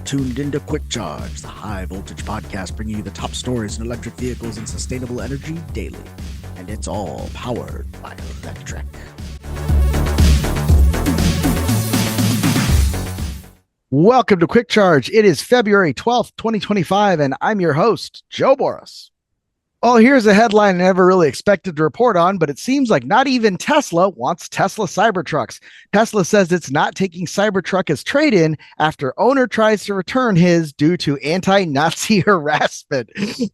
tuned into Quick Charge, the high voltage podcast bringing you the top stories in electric vehicles and sustainable energy daily. And it's all powered by Electrek. Welcome to Quick Charge. It is February 12th, 2025, and I'm your host, Joe Boris. Well, here's a headline I never really expected to report on, but it seems like not even Tesla wants Tesla Cybertrucks. Tesla says it's not taking Cybertruck as trade-in after owner tries to return his due to anti-Nazi harassment.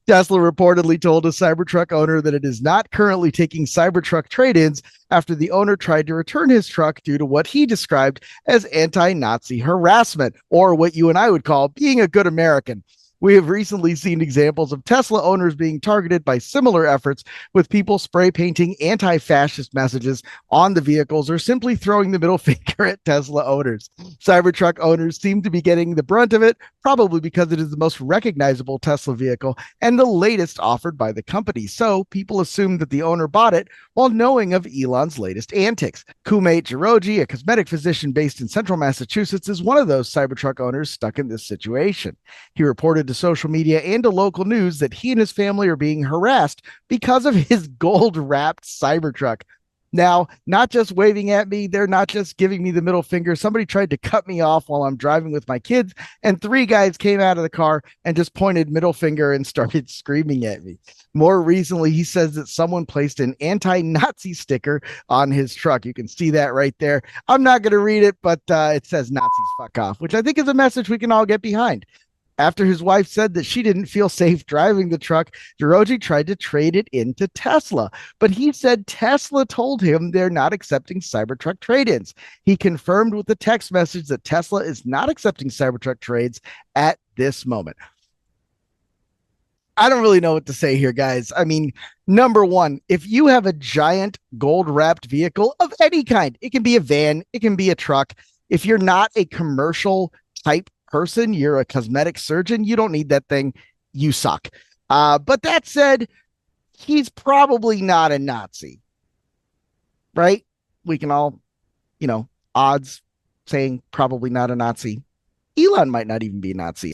Tesla reportedly told a Cybertruck owner that it is not currently taking Cybertruck trade-ins after the owner tried to return his truck due to what he described as anti-Nazi harassment, or what you and I would call being a good American. We have recently seen examples of Tesla owners being targeted by similar efforts, with people spray painting anti-fascist messages on the vehicles or simply throwing the middle finger at Tesla owners. Cybertruck owners seem to be getting the brunt of it, probably because it is the most recognizable Tesla vehicle and the latest offered by the company. So people assume that the owner bought it while knowing of Elon's latest antics. Kumate Jiroji, a cosmetic physician based in central Massachusetts, is one of those Cybertruck owners stuck in this situation. He reported to social media and to local news that he and his family are being harassed because of his gold-wrapped Cybertruck. Now, not just waving at me, they're not just giving me the middle finger. Somebody tried to cut me off while I'm driving with my kids, and three guys came out of the car and just pointed middle finger and started screaming at me. More recently, he says that someone placed an anti-Nazi sticker on his truck. You can see that right there. I'm not going to read it, but it says Nazis fuck off, which I think is a message we can all get behind. After his wife said that she didn't feel safe driving the truck, Jiroji tried to trade it into Tesla, but he said Tesla told him they're not accepting Cybertruck trade-ins. He confirmed with the text message that Tesla is not accepting Cybertruck trades at this moment. I don't really know what to say here, guys. I mean, number one, if you have a giant gold-wrapped vehicle of any kind, it can be a van, it can be a truck. If you're not a commercial type person, you're a cosmetic surgeon, you don't need that thing, you suck. But that said, he's probably not a Nazi, right? We can all, odds saying probably not a Nazi. Elon might not even be a Nazi.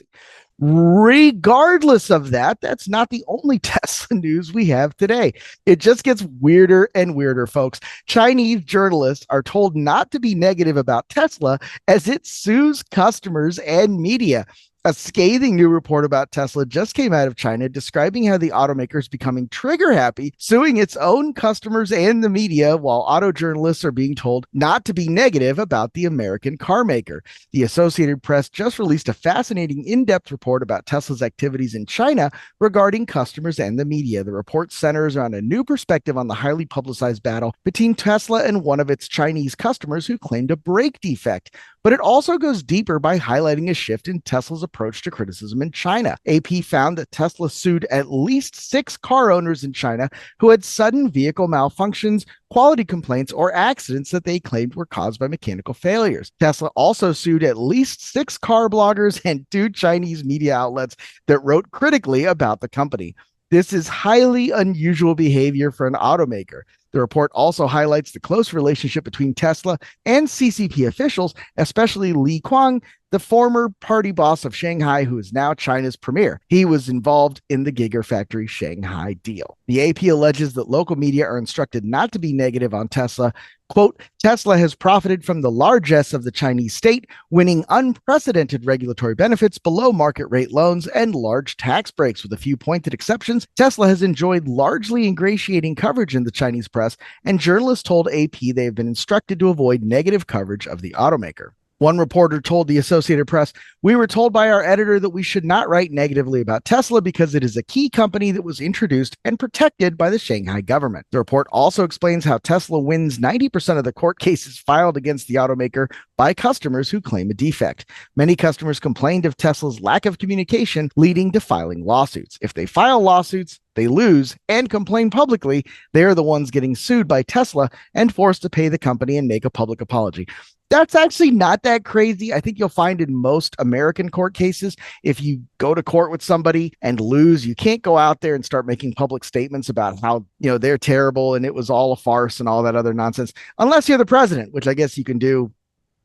Regardless of that, that's not the only Tesla news we have today. It just gets weirder and weirder, folks. Chinese journalists are told not to be negative about Tesla as it sues customers and media. A scathing new report about Tesla just came out of China describing how the automaker is becoming trigger happy, suing its own customers and the media, while auto journalists are being told not to be negative about the American car maker. The Associated Press just released a fascinating in-depth report about Tesla's activities in China regarding customers and the media. The report centers on a new perspective on the highly publicized battle between Tesla and one of its Chinese customers who claimed a brake defect. But it also goes deeper by highlighting a shift in Tesla's approach to criticism in China. AP found that Tesla sued at least 6 car owners in China who had sudden vehicle malfunctions, quality complaints, or accidents that they claimed were caused by mechanical failures. Tesla also sued at least 6 car bloggers and 2 Chinese media outlets that wrote critically about the company. This is highly unusual behavior for an automaker. The report also highlights the close relationship between Tesla and CCP officials, especially Li Kuang, the former party boss of Shanghai, who is now China's premier. He was involved in the Gigafactory Shanghai deal. The AP alleges that local media are instructed not to be negative on Tesla. Quote, Tesla has profited from the largesse of the Chinese state, winning unprecedented regulatory benefits, below market rate loans, and large tax breaks. With a few pointed exceptions, Tesla has enjoyed largely ingratiating coverage in the Chinese press, and journalists told AP they have been instructed to avoid negative coverage of the automaker. One reporter told the Associated Press, "We were told by our editor that we should not write negatively about Tesla because it is a key company that was introduced and protected by the Shanghai government." The report also explains how Tesla wins 90% of the court cases filed against the automaker by customers who claim a defect. Many customers complained of Tesla's lack of communication, leading to filing lawsuits. If they file lawsuits, they lose and complain publicly, they are the ones getting sued by Tesla and forced to pay the company and make a public apology. That's actually not that crazy. I think you'll find in most American court cases, if you go to court with somebody and lose, you can't go out there and start making public statements about how, they're terrible and it was all a farce and all that other nonsense, unless you're the president, which I guess you can do,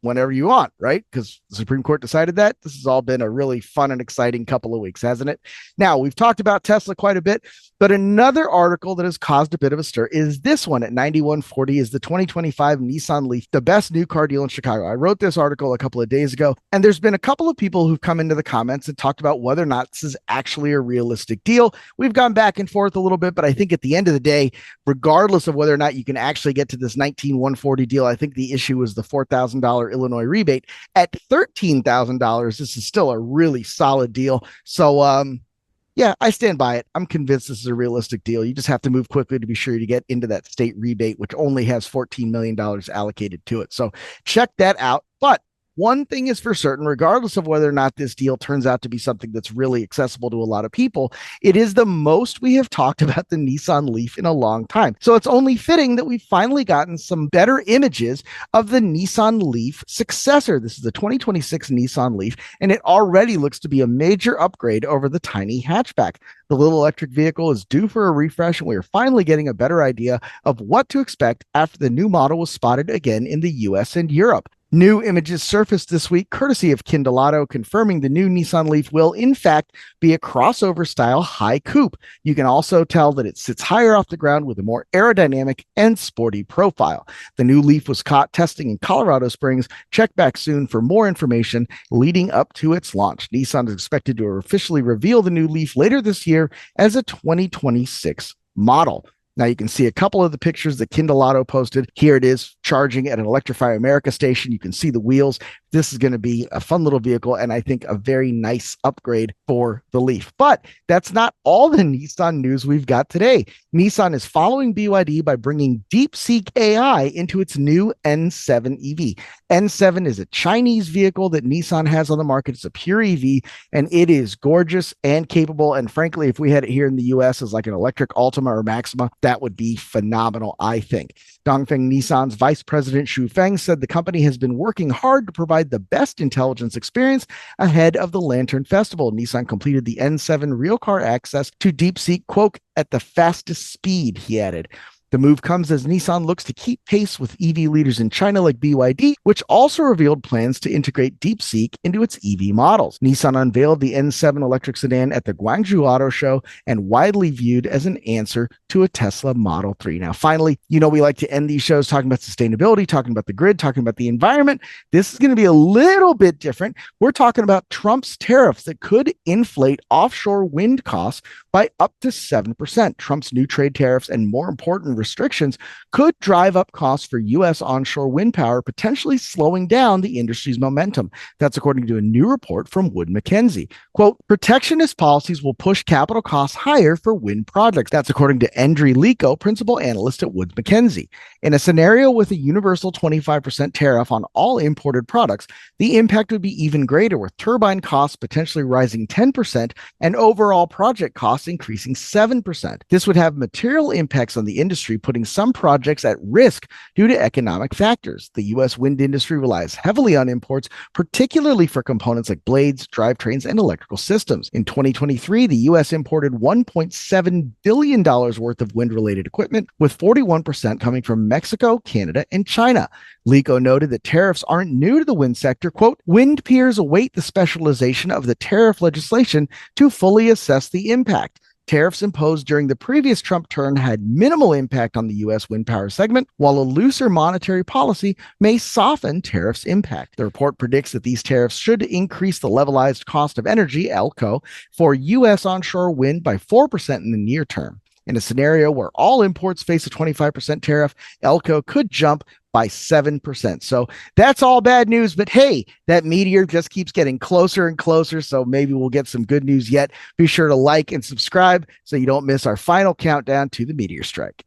whenever you want, right? Because the Supreme Court decided that. This has all been a really fun and exciting couple of weeks, hasn't it? Now, we've talked about Tesla quite a bit, but another article that has caused a bit of a stir is this one at 9140 is the 2025 Nissan Leaf, the best new car deal in Chicago. I wrote this article a couple of days ago, and there's been a couple of people who've come into the comments and talked about whether or not this is actually a realistic deal. We've gone back and forth a little bit, but I think at the end of the day, regardless of whether or not you can actually get to this 19,140 deal, I think the issue was the $4,000 Illinois rebate. At $13,000, this is still a really solid deal. So, yeah, I stand by it. I'm convinced this is a realistic deal. You just have to move quickly to be sure to get into that state rebate, which only has $14 million allocated to it. So check that out. But one thing is for certain, regardless of whether or not this deal turns out to be something that's really accessible to a lot of people, it is the most we have talked about the Nissan Leaf in a long time. So it's only fitting that we've finally gotten some better images of the Nissan Leaf successor. This is the 2026 Nissan Leaf, and it already looks to be a major upgrade over the tiny hatchback. The little electric vehicle is due for a refresh, and we are finally getting a better idea of what to expect after the new model was spotted again in the US and Europe. New images surfaced this week, courtesy of Kindle, confirming the new Nissan Leaf will, in fact, be a crossover-style high coupe. You can also tell that it sits higher off the ground with a more aerodynamic and sporty profile. The new Leaf was caught testing in Colorado Springs. Check back soon for more information leading up to its launch. Nissan is expected to officially reveal the new Leaf later this year as a 2026 model. Now you can see a couple of the pictures that Kindle posted. Here it is charging at an Electrify America station. You can see the wheels. This is going to be a fun little vehicle, and I think a very nice upgrade for the Leaf. But that's not all the Nissan news we've got today. Nissan is following BYD by bringing DeepSeek AI into its new N7 EV. N7 is a Chinese vehicle that Nissan has on the market. It's a pure EV, and it is gorgeous and capable. And frankly, if we had it here in the US as like an electric Altima or Maxima, that would be phenomenal, I think. Dongfeng Nissan's Vice President Xu Feng said the company has been working hard to provide the best intelligence experience ahead of the Lantern Festival. Nissan completed the N7 real car access to DeepSeek, quote, at the fastest speed, he added. The move comes as Nissan looks to keep pace with EV leaders in China like BYD, which also revealed plans to integrate DeepSeek into its EV models. Nissan unveiled the N7 electric sedan at the Guangzhou Auto Show and widely viewed as an answer to a Tesla Model 3. Now, finally, we like to end these shows talking about sustainability, talking about the grid, talking about the environment. This is going to be a little bit different. We're talking about Trump's tariffs that could inflate offshore wind costs by up to 7%. Trump's new trade tariffs and, more important, restrictions could drive up costs for U.S. onshore wind power, potentially slowing down the industry's momentum. That's according to a new report from Wood Mackenzie. Quote, protectionist policies will push capital costs higher for wind projects. That's according to Endri Lico, principal analyst at Wood Mackenzie. In a scenario with a universal 25% tariff on all imported products, the impact would be even greater, with turbine costs potentially rising 10% and overall project costs increasing 7%. This would have material impacts on the industry, putting some projects at risk due to economic factors. The U.S. wind industry relies heavily on imports, particularly for components like blades, drivetrains, and electrical systems. In 2023, the U.S. imported $1.7 billion worth of wind-related equipment, with 41% coming from Mexico, Canada, and China. Lico noted that tariffs aren't new to the wind sector. Quote, wind peers await the specialization of the tariff legislation to fully assess the impact. Tariffs imposed during the previous Trump term had minimal impact on the U.S. wind power segment, while a looser monetary policy may soften tariffs' impact. The report predicts that these tariffs should increase the levelized cost of energy, ELCO, for U.S. onshore wind by 4% in the near term. In a scenario where all imports face a 25% tariff, ELCO could jump by 7%. So that's all bad news, but hey, that meteor just keeps getting closer and closer, so maybe we'll get some good news yet. Be sure to like and subscribe so you don't miss our final countdown to the meteor strike.